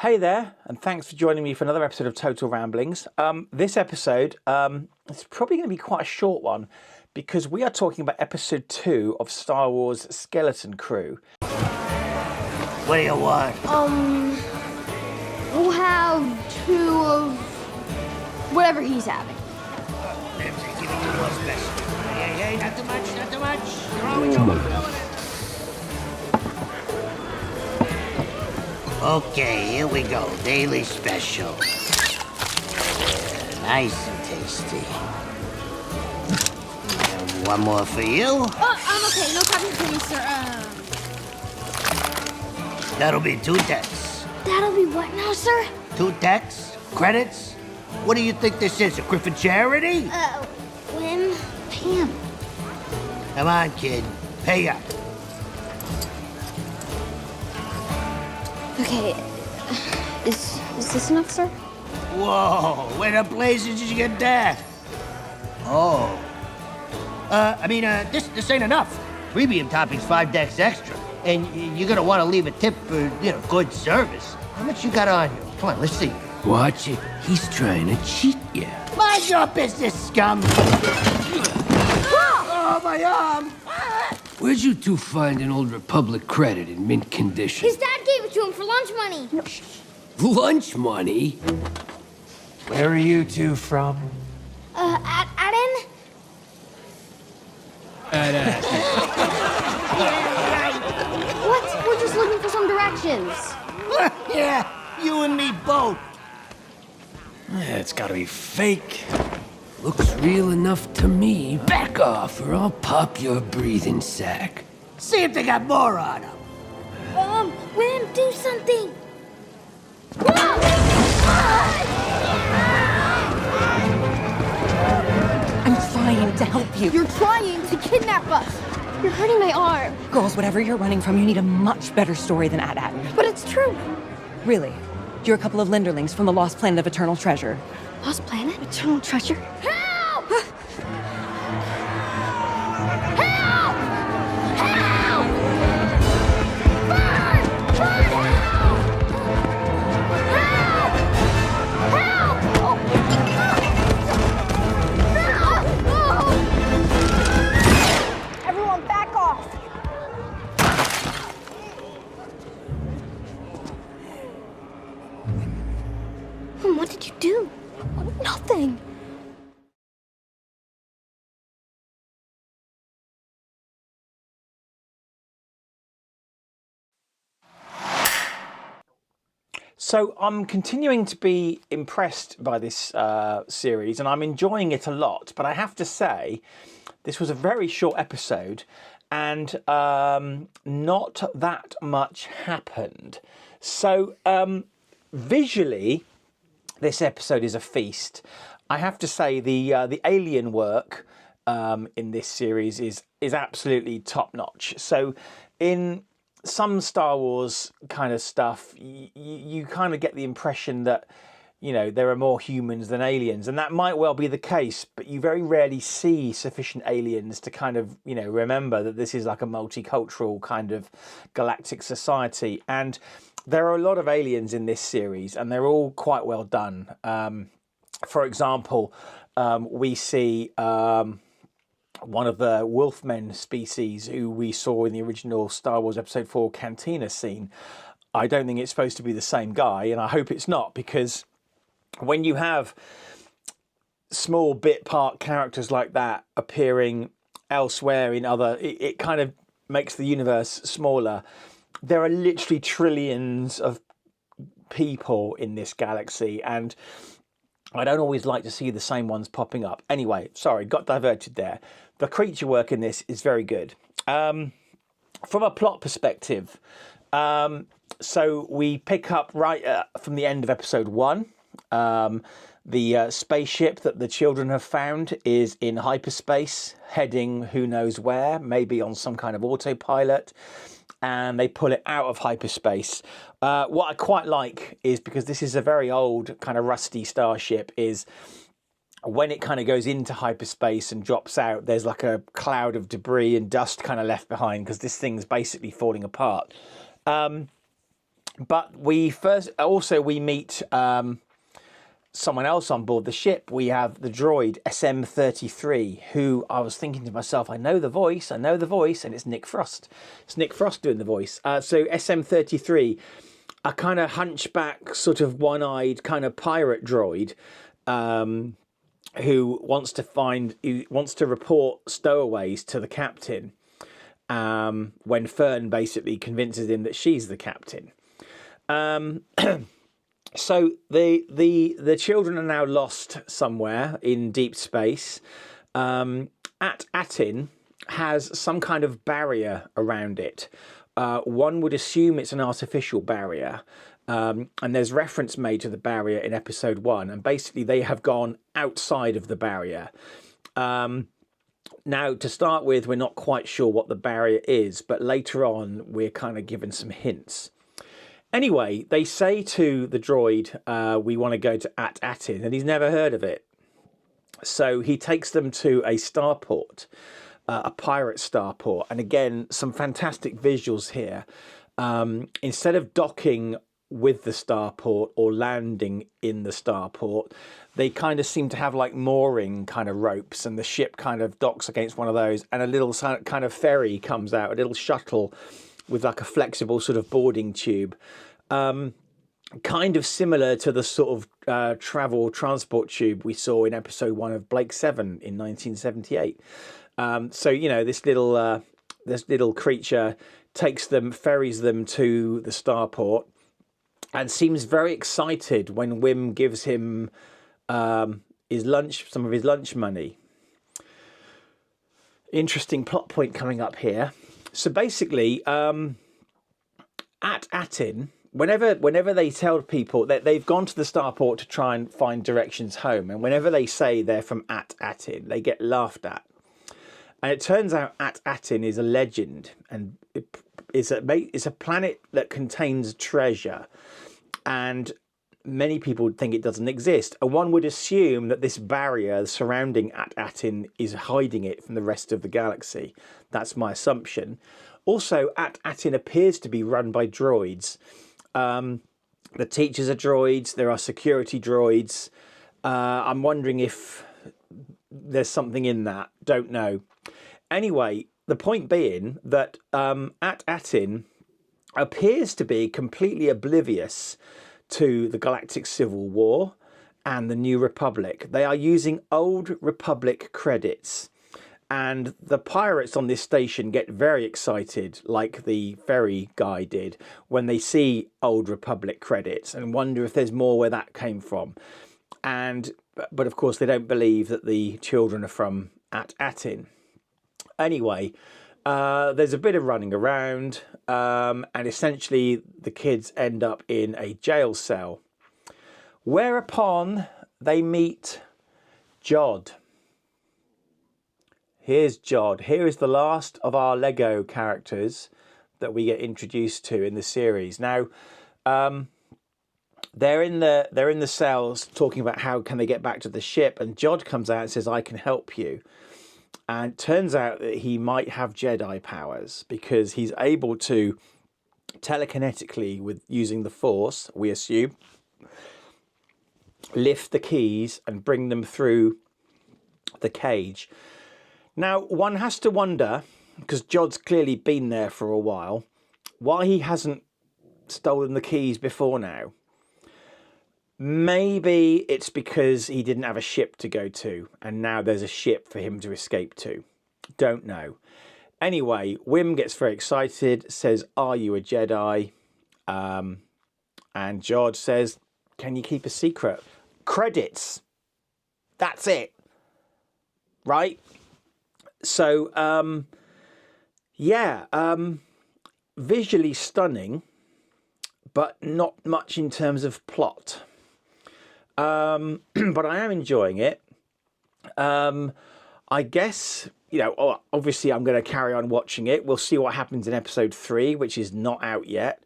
Hey there, and thanks for joining me for another episode of Total Ramblings. This episode is probably going to be quite a short one because we are talking about episode 2 of Star Wars Skeleton Crew. What do you want? We'll have 2 of whatever he's having. Ramsay, giving you more special. Hey, not too much, not too much. You're always overdoing it. Okay, here we go. Daily special. Nice and tasty. And one more for you. Oh, I'm okay. No coffee for me, sir. That'll be 2 texts. That'll be what now, sir? 2 texts? Credits? What do you think this is, a Griffin charity? Whim, Pam. Come on, kid. Pay up. Okay. Is this enough, sir? Whoa, where the blazes did you get that? Oh. This ain't enough. Premium topping's 5 decks extra. And you're gonna want to leave a tip for, good service. How much you got on you? Come on, let's see. Watch it. He's trying to cheat you. Mind your business, scum! Oh, my arm! Where'd you two find an old Republic credit in mint condition? His dad gave it to him for lunch money. Lunch money? Where are you two from? Aden? What? We're just looking for some directions. Yeah, you and me both. It's got to be fake. Looks real enough to me. Back off or I'll pop your breathing sack. See if they got more on them. Whim, do something. I'm trying to help you. You're trying to kidnap us. You're hurting my arm. Girls, whatever you're running from, you need a much better story than At-Atten. But it's true. Really. You're a couple of Linderlings from the lost planet of Eternal Treasure. Lost planet? Eternal treasure? Help! Help! Help! Burn! Burn! Help! Help! Help! Everyone back off! What did you do? Nothing. So I'm continuing to be impressed by this series and I'm enjoying it a lot, but I have to say this was a very short episode and not that much happened. So visually, this episode is a feast. I have to say the alien work in this series is absolutely top notch. So in some Star Wars kind of stuff, you kind of get the impression that there are more humans than aliens, and that might well be the case. But you very rarely see sufficient aliens to kind of remember that this is like a multicultural kind of galactic society. And there are a lot of aliens in this series, and they're all quite well done. For example, we see one of the Wolfmen species who we saw in the original Star Wars Episode 4 Cantina scene. I don't think it's supposed to be the same guy, and I hope it's not, because when you have small bit part characters like that appearing elsewhere in other, it kind of makes the universe smaller. There are literally trillions of people in this galaxy, and I don't always like to see the same ones popping up. Anyway, sorry, got diverted there. The creature work in this is very good. From a plot perspective, so we pick up right from the end of episode 1. The spaceship that the children have found is in hyperspace, heading who knows where, maybe on some kind of autopilot, and they pull it out of hyperspace. What I quite like is, because this is a very old kind of rusty starship, is when it kind of goes into hyperspace and drops out, there's like a cloud of debris and dust kind of left behind because this thing's basically falling apart. But we meet someone else on board the ship. We have the droid SM-33, who I was thinking to myself, I know the voice, and it's Nick Frost. It's Nick Frost doing the voice. So SM-33, a kind of hunchback, sort of one-eyed kind of pirate droid, who wants to report stowaways to the captain, when Fern basically convinces him that she's the captain. So the children are now lost somewhere in deep space. Atin has some kind of barrier around it. One would assume it's an artificial barrier. And there's reference made to the barrier in episode 1. And basically they have gone outside of the barrier. Now, to start with, we're not quite sure what the barrier is. But later on, we're kind of given some hints. Anyway, they say to the droid, we want to go to Atin, and he's never heard of it. So he takes them to a starport, a pirate starport. And again, some fantastic visuals here. Instead of docking with the starport or landing in the starport, they kind of seem to have like mooring kind of ropes, and the ship kind of docks against one of those, and a little kind of ferry comes out, a little shuttle with like a flexible sort of boarding tube, kind of similar to the sort of travel transport tube we saw in episode 1 of Blake 7 in 1978. So, you know, this little creature ferries them to the starport, and seems very excited when Wim gives him some of his lunch money. Interesting plot point coming up here. So basically, at Atin, whenever they tell people that they've gone to the starport to try and find directions home, and whenever they say they're from Atin, they get laughed at. And it turns out Atin is a legend, and it's a planet that contains treasure, and many people think it doesn't exist. And one would assume that this barrier surrounding Atin is hiding it from the rest of the galaxy. That's my assumption. Also, Atin appears to be run by droids. The teachers are droids. There are security droids. I'm wondering if there's something in that. Don't know. Anyway, the point being that Atin appears to be completely oblivious to the Galactic Civil War and the New Republic. They are using Old Republic credits. And the pirates on this station get very excited, like the ferry guy did, when they see Old Republic credits and wonder if there's more where that came from. But of course, they don't believe that the children are from Atin. Anyway, there's a bit of running around, and essentially the kids end up in a jail cell. Whereupon they meet Jod. Here's Jod. Here is the last of our Lego characters that we get introduced to in the series. Now, they're in the cells talking about how can they get back to the ship, and Jod comes out and says, "I can help you." And it turns out that he might have Jedi powers because he's able to telekinetically, with using the Force, we assume, lift the keys and bring them through the cage. Now, one has to wonder, because Jod's clearly been there for a while, why he hasn't stolen the keys before now. Maybe it's because he didn't have a ship to go to, and now there's a ship for him to escape to. Don't know. Anyway, Wim gets very excited, says, "Are you a Jedi?" And Jod says, "Can you keep a secret?" Credits. That's it. Right? So, visually stunning, but not much in terms of plot. But I am enjoying it. I guess, obviously I'm going to carry on watching it. We'll see what happens in episode 3, which is not out yet.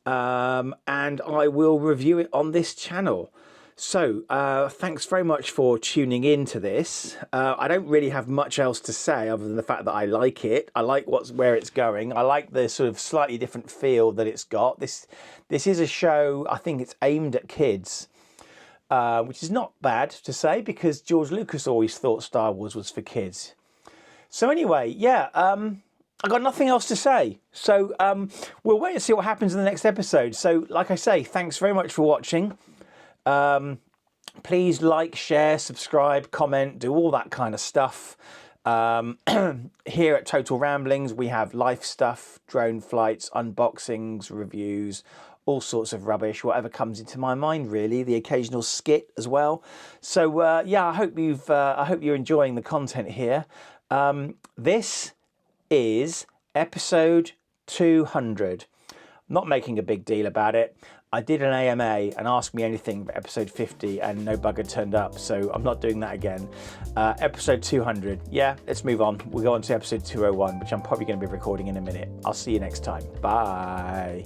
And I will review it on this channel. So, thanks very much for tuning in to this. I don't really have much else to say other than the fact that I like it. I like where it's going. I like the sort of slightly different feel that it's got. This is a show, I think it's aimed at kids, which is not bad to say because George Lucas always thought Star Wars was for kids. So anyway, yeah, I got nothing else to say. So we'll wait and see what happens in the next episode. So like I say, thanks very much for watching. Please like, share, subscribe, comment, do all that kind of stuff. Here at Total Ramblings, we have life stuff, drone flights, unboxings, reviews, all sorts of rubbish, whatever comes into my mind, really. The occasional skit as well. So yeah, I hope you're enjoying the content here. This is episode 200. I'm not making a big deal about it. I did an AMA and Ask Me Anything for episode 50 and no bugger turned up, so I'm not doing that again. Episode 200, yeah, let's move on. We'll go on to episode 201, which I'm probably going to be recording in a minute. I'll see you next time. Bye.